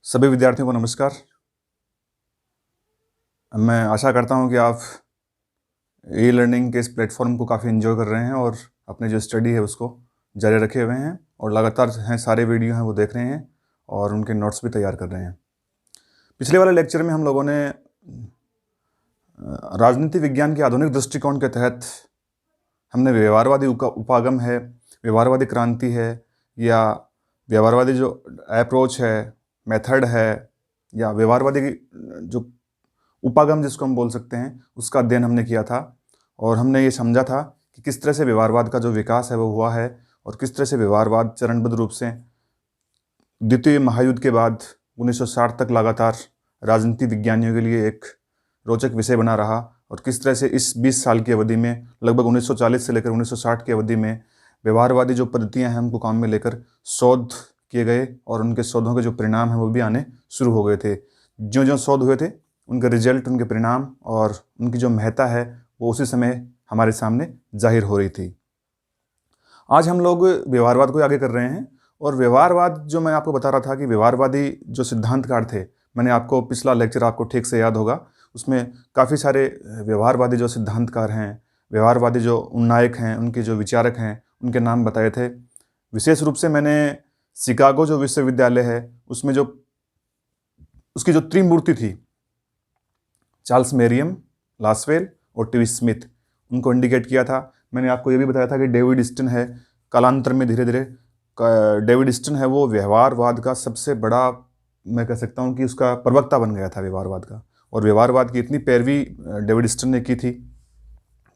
सभी विद्यार्थियों को नमस्कार। मैं आशा करता हूं कि आप ई लर्निंग के इस प्लेटफॉर्म को काफ़ी एंजॉय कर रहे हैं और अपने जो स्टडी है उसको जारी रखे हुए हैं और लगातार हैं सारे वीडियो हैं वो देख रहे हैं और उनके नोट्स भी तैयार कर रहे हैं। पिछले वाले लेक्चर में हम लोगों ने राजनीति विज्ञान के आधुनिक दृष्टिकोण के तहत हमने व्यवहारवादी उपागम है, व्यवहारवादी क्रांति है या व्यवहारवादी जो अप्रोच है, मेथड है या व्यवहारवादी जो उपागम जिसको हम बोल सकते हैं उसका अध्ययन हमने किया था और हमने ये समझा था कि किस तरह से व्यवहारवाद का जो विकास है वो हुआ है और किस तरह से व्यवहारवाद चरणबद्ध रूप से द्वितीय महायुद्ध के बाद 1960 तक लगातार राजनीति विज्ञानियों के लिए एक रोचक विषय बना रहा और किस तरह से इस 20 साल की अवधि में लगभग 1940 से लेकर 1960 की अवधि में व्यवहारवादी जो पद्धतियां हैं उनको काम में लेकर शोध किए गए और उनके शोधों के जो परिणाम हैं वो भी आने शुरू हो गए थे। जो जो शोध हुए थे उनके रिजल्ट, उनके परिणाम और उनकी जो महत्ता है वो उसी समय हमारे सामने जाहिर हो रही थी। आज हम लोग व्यवहारवाद को आगे कर रहे हैं और व्यवहारवाद जो मैं आपको बता रहा था कि व्यवहारवादी जो सिद्धांतकार थे, मैंने आपको पिछला लेक्चर आपको ठीक से याद होगा, उसमें काफ़ी सारे व्यवहारवादी जो सिद्धांतकार हैं, व्यवहारवादी जो उन्नायक हैं, उनके जो विचारक हैं, उनके नाम बताए थे। विशेष रूप से मैंने शिकागो जो विश्वविद्यालय है उसमें जो उसकी जो त्रिमूर्ति थी, चार्ल्स मेरियम, लासवेल और टी स्मिथ, उनको इंडिकेट किया था। मैंने आपको ये भी बताया था कि डेविड स्टन है, कालांतर में धीरे धीरे डेविड स्टन है वो व्यवहारवाद का सबसे बड़ा, मैं कह सकता हूँ कि उसका प्रवक्ता बन गया था व्यवहारवाद का। और व्यवहारवाद की इतनी पैरवी डेविड स्टन ने की थी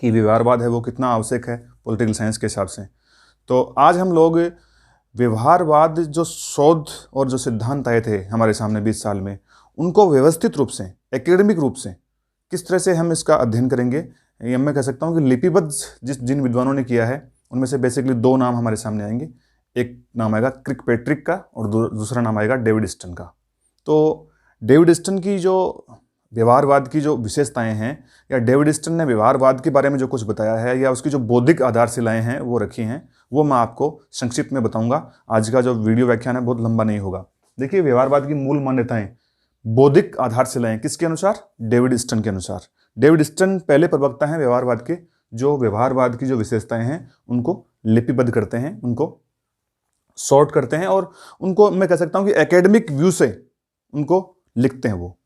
कि व्यवहारवाद है वो कितना आवश्यक है पॉलिटिकल साइंस के हिसाब से। तो आज हम लोग व्यवहारवाद जो शोध और जो सिद्धांत आए थे हमारे सामने 20 साल में, उनको व्यवस्थित रूप से, एकेडमिक रूप से किस तरह से हम इसका अध्ययन करेंगे, ये मैं कह सकता हूँ कि लिपिबद्ध जिन विद्वानों ने किया है उनमें से बेसिकली दो नाम हमारे सामने आएंगे। एक नाम आएगा क्रिकपेट्रिक का और दूसरा नाम आएगा डेविड स्टन का। तो डेविड स्टन की जो व्यवहारवाद की जो विशेषताएं हैं या डेविड स्टन ने व्यवहारवाद के बारे में जो कुछ बताया है या उसकी जो बौद्धिक आधारशिलाएं हैं वो रखी हैं, वो मैं आपको संक्षिप्त में बताऊंगा। आज का जो वीडियो व्याख्यान है बहुत लंबा नहीं होगा। देखिए, व्यवहारवाद की मूल मान्यताएं, बौद्धिक आधारशिलाएं किसके अनुसार? डेविड स्टन के अनुसार। डेविड स्टन पहले प्रवक्ता हैं व्यवहारवाद के, जो व्यवहारवाद की जो विशेषताएं हैं उनको लिपिबद्ध करते हैं, उनको सॉर्ट करते हैं और उनको मैं कह सकता हूं कि एकेडमिक व्यू से उनको लिखते हैं वो।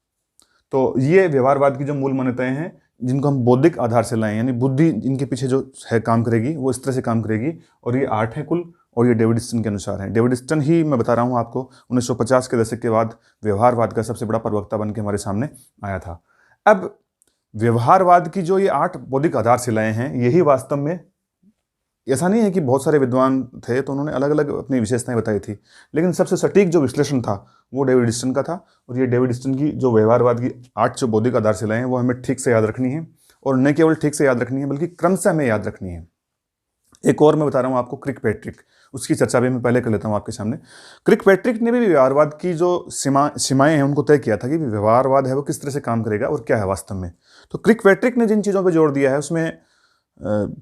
तो ये व्यवहारवाद की जो मूल मान्यताएं हैं जिनको हम बौद्धिक आधारशिलाएं, यानी बुद्धि इनके पीछे जो है काम करेगी वो इस तरह से काम करेगी। और ये 8 है कुल और ये डेविड स्टन के अनुसार है। डेविड स्टन ही मैं बता रहा हूँ आपको 1950 के दशक के बाद व्यवहारवाद का सबसे बड़ा प्रवक्ता बन के हमारे सामने आया था। अब व्यवहारवाद की जो ये 8 बौद्धिक आधारशिलाएं हैं, यही वास्तव में, ऐसा नहीं है कि बहुत सारे विद्वान थे तो उन्होंने अलग अलग अपनी विशेषताएं बताई थी, लेकिन सबसे सटीक जो विश्लेषण था वो डेविड स्टन का था। और ये डेविड स्टन की जो व्यवहारवाद की 8 जो बौद्धिक आधारशिलाएं हैं वो हमें ठीक से याद रखनी है और न केवल ठीक से याद रखनी है बल्कि क्रमशः हमें याद रखनी है। एक और मैं बता रहा हूँ आपको, क्रिकपेट्रिक, उसकी चर्चा भी मैं पहले कर लेता हूँ आपके सामने। क्रिकपेट्रिक ने भी व्यवहारवाद की जो सीमाएं हैं उनको तय किया था कि व्यवहारवाद है वो किस तरह से काम करेगा और क्या है वास्तव में। तो क्रिकपेट्रिक ने जिन चीज़ों पर जोर दिया है उसमें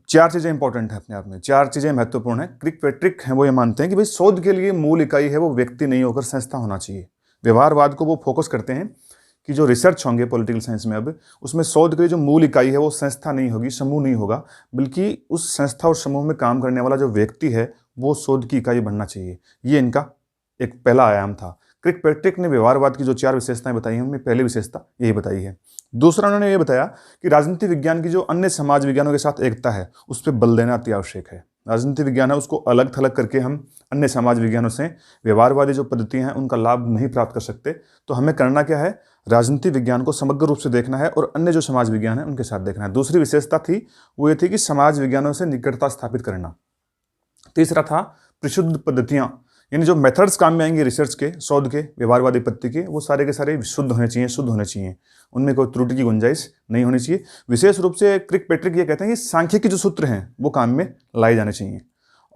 4 चीज़ें इंपॉर्टेंट है अपने आप में, 4 चीज़ें महत्वपूर्ण है। क्रिकपेट्रिक हैं वो ये मानते हैं कि भाई शोध के लिए मूल इकाई है वो व्यक्ति नहीं होकर संस्था होना चाहिए। व्यवहारवाद को वो फोकस करते हैं कि जो रिसर्च होंगे पॉलिटिकल साइंस में अब, उसमें शोध के लिए जो मूल इकाई है वो संस्था नहीं होगी, समूह नहीं होगा, बल्कि उस संस्था और समूह में काम करने वाला जो व्यक्ति है वो शोध की इकाई बनना चाहिए। ये इनका एक पहला आयाम था। क्रिकपेट्रिक ने व्यवहारवाद की जो 4 विशेषताएं बताई हैं उनमें पहली विशेषता यही बताई है। दूसरा, उन्होंने ये बताया कि राजनीति विज्ञान की जो अन्य समाज विज्ञानों के साथ एकता है उस पर बल देना अति आवश्यक है। राजनीति विज्ञान है उसको अलग थलग करके हम अन्य समाज विज्ञानों से व्यवहारवादी जो पद्धतियां हैं उनका लाभ नहीं प्राप्त कर सकते। तो हमें करना क्या है? राजनीति विज्ञान को समग्र रूप से देखना है और अन्य जो समाज विज्ञान है उनके साथ देखना है। दूसरी विशेषता थी वो ये थी कि समाज विज्ञानों से निकटता स्थापित करना। तीसरा था परिशुद्ध पद्धतियां, यानी जो मेथड्स काम में आएंगे रिसर्च के, शोध के, व्यवहारवादी पद्धति के, वो सारे के सारे शुद्ध होने चाहिए, शुद्ध होने चाहिए, उनमें कोई त्रुटि की गुंजाइश नहीं होनी चाहिए। विशेष रूप से क्रिकपेट्रिक ये कहते हैं कि सांख्यिकी जो सूत्र हैं वो काम में लाए जाने चाहिए।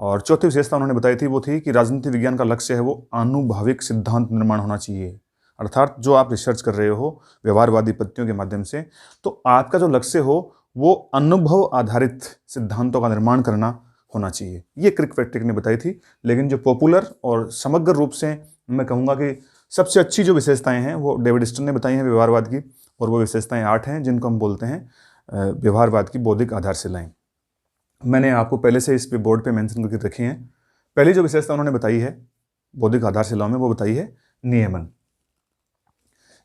और चौथी विशेषता उन्होंने बताई थी वो थी कि राजनीति विज्ञान का लक्ष्य है वो आनुभविक सिद्धांत निर्माण होना चाहिए। अर्थात जो आप रिसर्च कर रहे हो व्यवहारवादी पद्धतियों के माध्यम से, तो आपका जो लक्ष्य हो वो अनुभव आधारित सिद्धांतों का निर्माण करना होना चाहिए। ये क्रिकपेट्रिक ने बताई थी। लेकिन जो पॉपुलर और समग्र रूप से मैं कहूँगा कि सबसे अच्छी जो विशेषताएं हैं वो डेविड स्टर्न ने बताई हैं व्यवहारवाद की, और वो विशेषताएं 8 हैं जिनको हम बोलते हैं व्यवहारवाद की बौद्धिक आधारशिलाएं। मैंने आपको पहले से इस पे बोर्ड पे मेंशन करके रखी हैं। पहली जो विशेषता उन्होंने बताई है बौद्धिक आधारशिलाओं में, वो बताई है नियमन।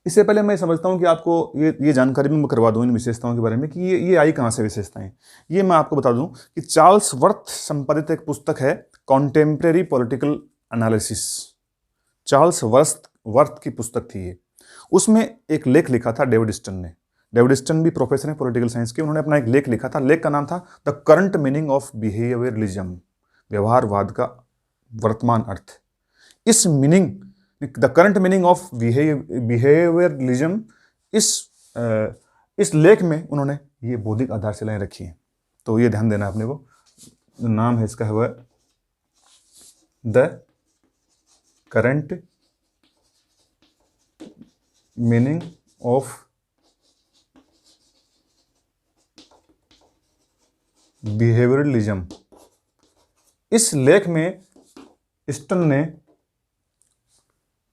इससे पहले मैं समझता हूँ कि आपको ये जानकारी भी मैं करवा दूँ इन विशेषताओं के बारे में कि ये आई कहाँ से विशेषताएं। ये मैं आपको बता दूँ कि चार्ल्स वर्थ संपादित एक पुस्तक है contemporary political analysis. Charles worth की पुस्तक थी ये। उसमें एक लेख लिखा था डेविड स्टर्न ने। डेविड स्टर्न भी प्रोफेसर हैं पॉलिटिकल साइंस के। उन्होंने अपना एक लेख लिखा था, लेख का नाम था the current meaning of behaviouralism, व्यवहारवाद का वर्तमान अर्थ। इस meaning, the current meaning of behaviouralism, इस लेख में उन्होंने ये बौद्धिक आधारशिलाएं रखी हैं। तो ये ध्यान देना अपने को। नाम है इसका है the current meaning of behaviouralism. इस लेख में स्टर्न ने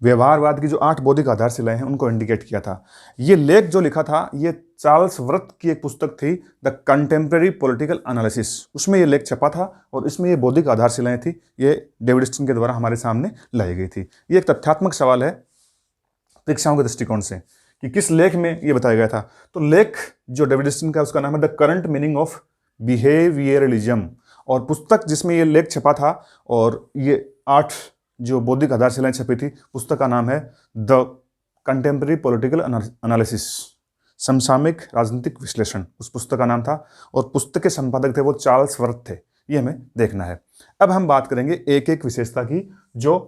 व्यवहारवाद की जो 8 बौद्धिक आधारशिलाएं हैं उनको इंडिकेट किया था। ये लेख जो लिखा था ये चार्ल्स वर्थ की एक पुस्तक थी द कंटेम्प्रेरी पॉलिटिकल एनालिसिस, उसमें ये लेख छपा था और इसमें ये बौद्धिक आधारशिलाएं थी, ये डेविड स्टर्न के द्वारा हमारे सामने लाई गई थी। ये एक तथ्यात्मक सवाल है परीक्षाओं के दृष्टिकोण से कि किस लेख में ये बताया गया था। तो लेख जो डेविड स्टर्न का उसका नाम है the current meaning of behaviourism, और पुस्तक जिसमें ये लेख छपा था और ये 8 जो बौद्धिक आधारशिलाएं छपी थी, पुस्तक का नाम है द कंटेम्प्रेरी पॉलिटिकल एनालिसिस, समसामयिक राजनीतिक विश्लेषण, उस पुस्तक का नाम था। और पुस्तक के संपादक थे वो चार्ल्स वर्थ थे। ये हमें देखना है। अब हम बात करेंगे एक एक विशेषता की जो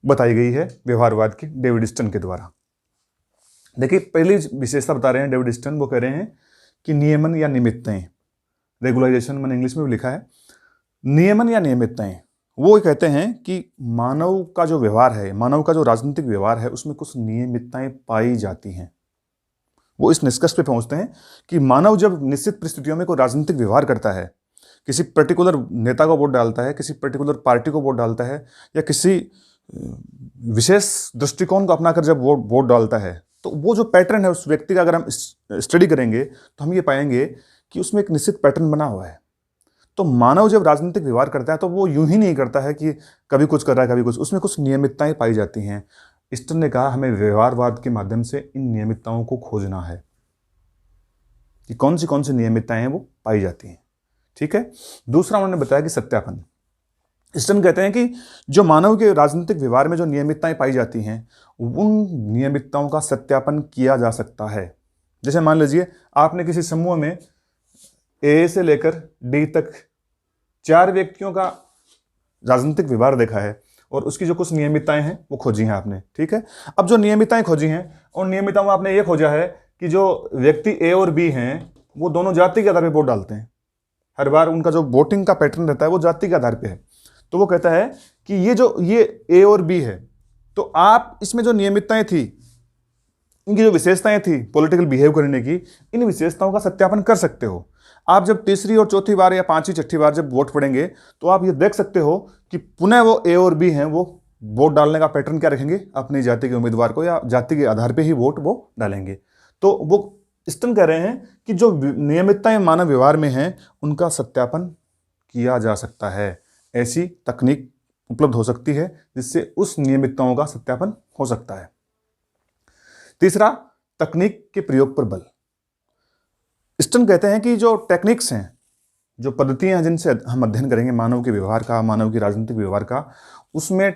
बताई गई है व्यवहारवाद की डेविड स्टर्न के द्वारा। देखिए, पहली विशेषता बता रहे हैं डेविड स्टर्न, वो कह रहे हैं कि नियमन या नियमितताएं, रेगुलराइजेशन मैंने इंग्लिश में भी लिखा है, नियमन या नियमितताएं। वो कहते हैं कि मानव का जो व्यवहार है, मानव का जो राजनीतिक व्यवहार है, उसमें कुछ नियमितताएं पाई जाती हैं। वो इस निष्कर्ष पे पहुंचते हैं कि मानव जब निश्चित परिस्थितियों में कोई राजनीतिक व्यवहार करता है, किसी पर्टिकुलर नेता को वोट डालता है, किसी पर्टिकुलर पार्टी को वोट डालता है, या किसी विशेष दृष्टिकोण को अपनाकर जब वोट डालता है, तो वो जो पैटर्न है उस व्यक्ति का अगर हम स्टडी करेंगे तो हम ये पाएंगे कि उसमें एक निश्चित पैटर्न बना हुआ है। तो मानव जब राजनीतिक व्यवहार करता है तो वो यूं ही नहीं करता है कि कभी कुछ कर रहा है कभी कुछ, उसमें कुछ नियमितताएं पाई जाती हैं। स्टर्न ने कहा हमें व्यवहारवाद के माध्यम से इन नियमितताओं को खोजना है कि कौन सी नियमितताएं हैं वो पाई जाती हैं। ठीक है। दूसरा उन्होंने बताया कि सत्यापन। स्टर्न कहते हैं कि जो मानव के राजनीतिक व्यवहार में जो नियमितताएं पाई जाती हैं, उन नियमितताओं का सत्यापन किया जा सकता है। जैसे मान लीजिए आपने किसी समूह में ए से लेकर डी तक 4 व्यक्तियों का राजनीतिक व्यवहार देखा है और उसकी जो कुछ नियमितताएं हैं वो खोजी हैं आपने। ठीक है। अब जो नियमितताएं खोजी हैं, उन नियमितताओं में आपने ये खोजा है कि जो व्यक्ति ए और बी हैं वो दोनों जाति के आधार पर वोट डालते हैं। हर बार उनका जो वोटिंग का पैटर्न रहता है वो जाति के आधार पर है। तो वो कहता है कि ये ए और बी है, तो आप इसमें जो नियमितताएं थी, इनकी जो विशेषताएं थी पॉलिटिकल बिहेव करने की, इन विशेषताओं का सत्यापन कर सकते हो। आप जब तीसरी और चौथी बार या 5वीं 6ठी बार जब वोट पड़ेंगे तो आप ये देख सकते हो कि पुनः वो ए और बी हैं, वो वोट डालने का पैटर्न क्या रखेंगे, अपनी जाति के उम्मीदवार को या जाति के आधार पर ही वोट वो डालेंगे। तो वो स्टर्न कह रहे हैं कि जो नियमितताएं मानव व्यवहार में हैं उनका सत्यापन किया जा सकता है। ऐसी तकनीक उपलब्ध हो सकती है जिससे उस नियमितताओं का सत्यापन हो सकता है। तीसरा, तकनीक के प्रयोग पर बल। स्टर्न कहते हैं कि जो टेक्निक्स हैं, जो पद्धतियां हैं जिनसे हम अध्ययन करेंगे मानव के व्यवहार का, मानव की राजनीतिक व्यवहार का, उसमें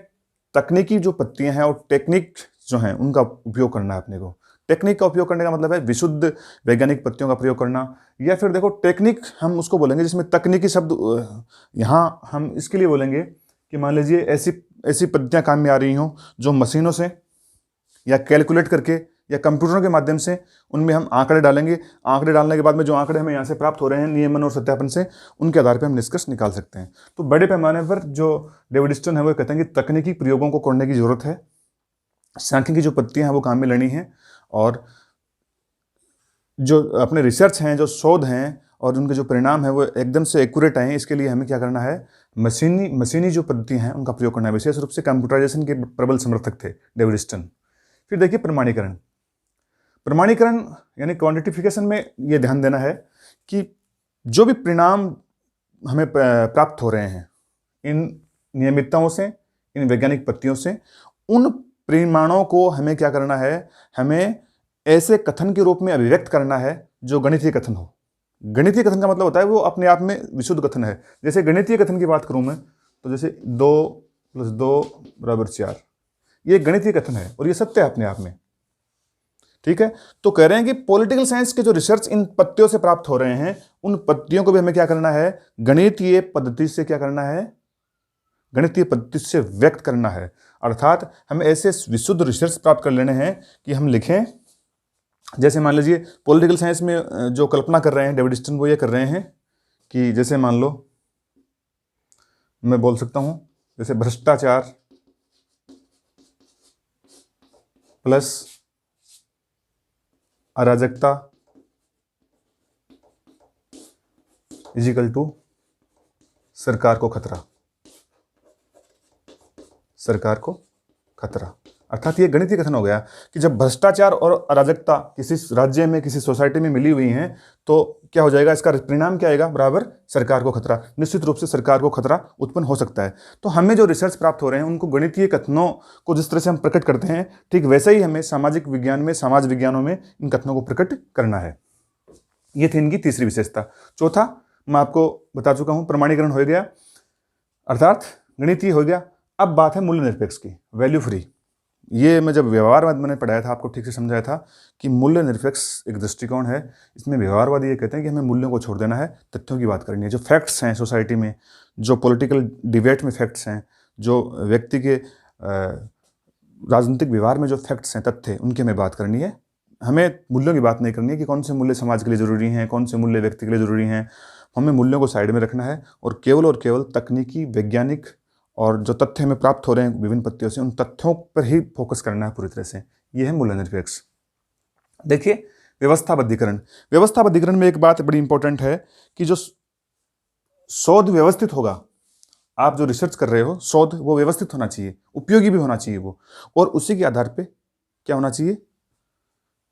तकनीकी जो पद्धतियां हैं और टेक्निक जो हैं उनका उपयोग करना है अपने को। टेक्निक का उपयोग करने का मतलब है विशुद्ध वैज्ञानिक पद्धतियों का प्रयोग करना, या फिर देखो टेक्निक हम उसको बोलेंगे जिसमें तकनीकी शब्द यहाँ हम इसके लिए बोलेंगे कि मान लीजिए ऐसी पद्धतियाँ काम में आ रही हों जो मशीनों से या कैलकुलेट करके या कंप्यूटरों के माध्यम से उनमें हम आंकड़े डालेंगे। आंकड़े डालने के बाद में जो आंकड़े हमें यहाँ से प्राप्त हो रहे हैं नियमन और सत्यापन से, उनके आधार पर हम निष्कर्ष निकाल सकते हैं। तो बड़े पैमाने पर जो डेविड स्टर्न है वो कहते हैं कि तकनीकी प्रयोगों को करने की जरूरत है, सांख्यिकी जो पद्धतियाँ हैं वो काम में लेनी हैं, और जो अपने रिसर्च हैं, जो शोध हैं और उनके जो परिणाम है वो एकदम से एक्यूरेट आए, इसके लिए हमें क्या करना है, मशीनी जो पद्धति हैं उनका प्रयोग करना है। विशेष रूप से कंप्यूटराइजेशन के प्रबल समर्थक थे डेविड स्टन। फिर देखिए प्रमाणीकरण। प्रमाणीकरण यानी क्वांटिफिकेशन में ये ध्यान देना है कि जो भी परिणाम हमें प्राप्त हो रहे हैं इन नियमितताओं से, इन वैज्ञानिक पद्धतियों से, उन परिमाणों को हमें क्या करना है, हमें ऐसे कथन के रूप में अभिव्यक्त करना है जो गणितीय कथन हो। गणितीय कथन का मतलब होता है वो अपने आप में विशुद्ध कथन है। जैसे गणितीय कथन की बात करूं मैं तो जैसे 2 + 2 = 4, ये गणितीय कथन है और ये सत्य है अपने आप में, ठीक है। तो कह रहे हैं कि पॉलिटिकल साइंस के जो रिसर्च इन पद्धतियों से प्राप्त हो रहे हैं, उन पद्धतियों को भी हमें क्या करना है, गणितीय पद्धति से क्या करना है, गणितीय पद्धति से व्यक्त करना है। अर्थात हमें ऐसे विशुद्ध रिसर्च प्राप्त कर लेने हैं कि हम लिखें। जैसे मान लीजिए पॉलिटिकल साइंस में जो कल्पना कर रहे हैं डेविड स्टन, वो ये कर रहे हैं कि जैसे मान लो मैं बोल सकता हूं जैसे भ्रष्टाचार प्लस अराजकता = सरकार को खतरा। सरकार को खतरा अर्थात ये गणितीय कथन हो गया कि जब भ्रष्टाचार और अराजकता किसी राज्य में, किसी सोसाइटी में मिली हुई हैं तो क्या हो जाएगा, इसका परिणाम क्या आएगा, बराबर सरकार को खतरा। निश्चित रूप से सरकार को खतरा उत्पन्न हो सकता है। तो हमें जो रिसर्च प्राप्त हो रहे हैं उनको गणितीय कथनों को जिस तरह से हम प्रकट करते हैं, ठीक वैसे ही हमें सामाजिक विज्ञान में, समाज विज्ञानों में इन कथनों को प्रकट करना है। ये थी इनकी तीसरी विशेषता। चौथा मैं आपको बता चुका हूं, प्रमाणीकरण हो गया अर्थात गणितीय हो गया। अब बात है मूल्य निरपेक्ष की, वैल्यू फ्री। ये मैं जब व्यवहारवाद मैंने पढ़ाया था, आपको ठीक से समझाया था कि मूल्य निरपेक्ष एक दृष्टिकोण है। इसमें व्यवहारवादी ये कहते हैं कि हमें मूल्यों को छोड़ देना है, तथ्यों की बात करनी है। जो फैक्ट्स हैं सोसाइटी में, जो पॉलिटिकल डिबेट में फैक्ट्स हैं, जो व्यक्ति के राजनीतिक व्यवहार में जो फैक्ट्स हैं, तथ्य, उनकी हमें बात करनी है। हमें मूल्यों की बात नहीं करनी है कि कौन से मूल्य समाज के लिए ज़रूरी हैं, कौन से मूल्य व्यक्ति के लिए ज़रूरी हैं। हमें मूल्यों को साइड में रखना है और केवल तकनीकी, वैज्ञानिक और जो तथ्य हमें प्राप्त हो रहे हैं विभिन्न पद्धतियों से, उन तथ्यों पर ही फोकस करना है पूरी तरह से। यह है मूल्य निरपेक्ष। देखिए व्यवस्थाबद्धीकरण। व्यवस्थाबद्धीकरण में एक बात बड़ी इंपॉर्टेंट है कि जो शोध व्यवस्थित होगा, आप जो रिसर्च कर रहे हो शोध, वो व्यवस्थित होना चाहिए, उपयोगी भी होना चाहिए वो, और उसी के आधार पे क्या होना चाहिए,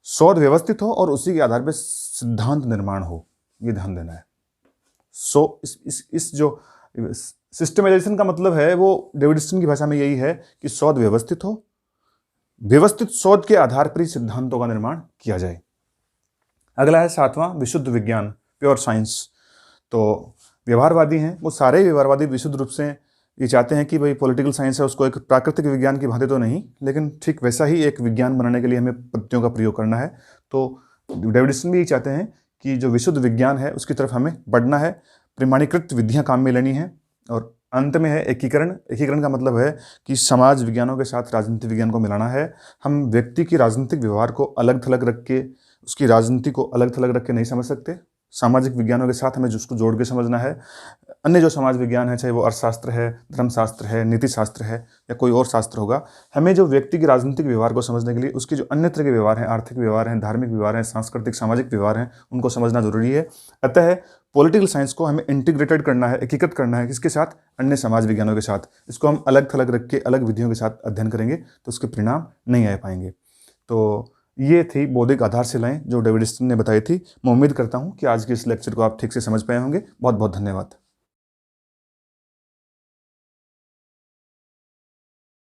शोध व्यवस्थित हो और उसी के आधार पे सिद्धांत निर्माण हो। ये ध्यान देना है। इस जो सिस्टमाइजेशन का मतलब है वो डेविड स्टन की भाषा में यही है कि शोध व्यवस्थित हो, व्यवस्थित शोध के आधार पर ही सिद्धांतों का निर्माण किया जाए। अगला है 7वां, विशुद्ध विज्ञान, प्योर साइंस। तो व्यवहारवादी हैं वो सारे व्यवहारवादी विशुद्ध रूप से ये चाहते हैं कि भाई पॉलिटिकल साइंस है उसको एक प्राकृतिक विज्ञान की भांति तो नहीं, लेकिन ठीक वैसा ही एक विज्ञान बनाने के लिए हमें पद्धतियों का प्रयोग करना है। तो डेविड स्टन भी यही चाहते हैं कि जो विशुद्ध विज्ञान है उसकी तरफ हमें बढ़ना है, प्रमाणीकृत विधियां काम में लेनी है। और अंत में है एकीकरण। एकीकरण का मतलब है कि समाज विज्ञानों के साथ राजनीतिक विज्ञान को मिलाना है। हम व्यक्ति की राजनीतिक व्यवहार को अलग थलग रख के, उसकी राजनीति को अलग थलग रख के नहीं समझ सकते। सामाजिक विज्ञानों के साथ हमें उसको जोड़ के समझना है। अन्य जो समाज विज्ञान है, चाहे वो अर्थशास्त्र है, धर्मशास्त्र है, नीति शास्त्र है या कोई और शास्त्र होगा, हमें जो व्यक्ति की राजनीतिक व्यवहार को समझने के लिए उसके जो अन्य तरह के व्यवहार हैं, आर्थिक व्यवहार हैं, धार्मिक व्यवहार हैं, सांस्कृतिक सामाजिक व्यवहार हैं, उनको समझना जरूरी है। अतः पॉलिटिकल साइंस को हमें इंटीग्रेटेड करना है, एकीकृत करना है। किसके साथ? अन्य समाज विज्ञानों के साथ। इसको हम अलग थलग रख के अलग विधियों के साथ अध्ययन करेंगे तो उसके परिणाम नहीं आ पाएंगे। तो ये थी बौद्धिक आधारशिलाएं जो डेविड स्टन ने बताई थी। मैं उम्मीद करता हूँ कि आज के इस लेक्चर को आप ठीक से समझ पाए होंगे। बहुत बहुत धन्यवाद।